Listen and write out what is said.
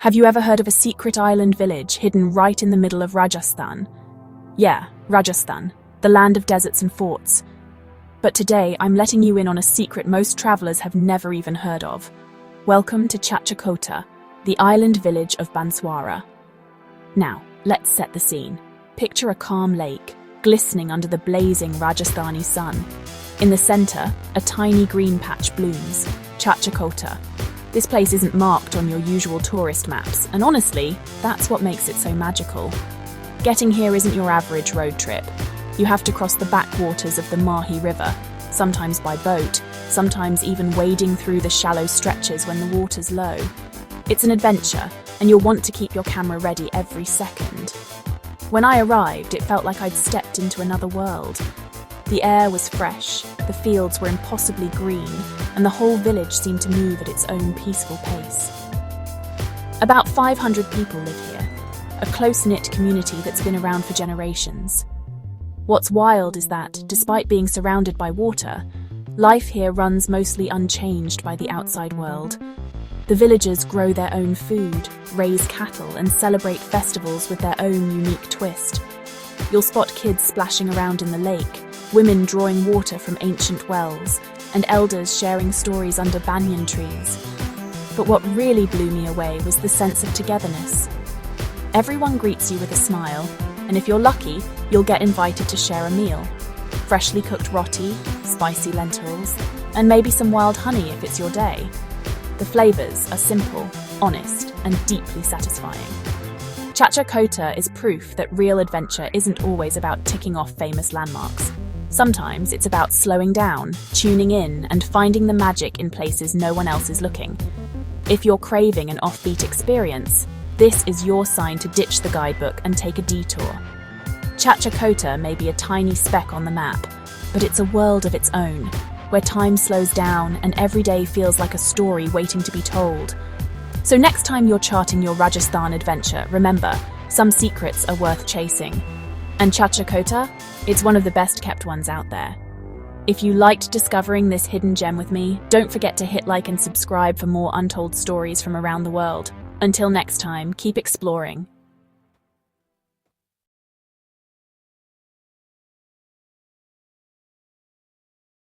Have you ever heard of a secret island village hidden right in the middle of Rajasthan? Yeah, Rajasthan, the land of deserts and forts. But today, I'm letting you in on a secret most travelers have never even heard of. Welcome to Chacha Kota, the island village of Banswara. Now, let's set the scene. Picture a calm lake, glistening under the blazing Rajasthani sun. In the center, a tiny green patch blooms, Chacha Kota. This place isn't marked on your usual tourist maps, and honestly, that's what makes it so magical. Getting here isn't your average road trip. You have to cross the backwaters of the Mahi River, sometimes by boat, sometimes even wading through the shallow stretches when the water's low. It's an adventure, and you'll want to keep your camera ready every second. When I arrived, it felt like I'd stepped into another world. The air was fresh, the fields were impossibly green, and the whole village seemed to move at its own peaceful pace. About 500 people live here, a close-knit community that's been around for generations. What's wild is that, despite being surrounded by water, life here runs mostly unchanged by the outside world. The villagers grow their own food, raise cattle, and celebrate festivals with their own unique twist. You'll spot kids splashing around in the lake, women drawing water from ancient wells, and elders sharing stories under banyan trees. But what really blew me away was the sense of togetherness. Everyone greets you with a smile, and if you're lucky, you'll get invited to share a meal. Freshly cooked roti, spicy lentils, and maybe some wild honey if it's your day. The flavors are simple, honest, and deeply satisfying. Chacha Kota is proof that real adventure isn't always about ticking off famous landmarks. Sometimes it's about slowing down, tuning in, and finding the magic in places no one else is looking. If you're craving an offbeat experience, this is your sign to ditch the guidebook and take a detour. Chacha Kota may be a tiny speck on the map, but it's a world of its own, where time slows down and every day feels like a story waiting to be told. So next time you're charting your Rajasthan adventure, remember, some secrets are worth chasing. And Chacha Kota, it's one of the best kept ones out there. If you liked discovering this hidden gem with me, don't forget to hit like and subscribe for more untold stories from around the world. Until next time, keep exploring.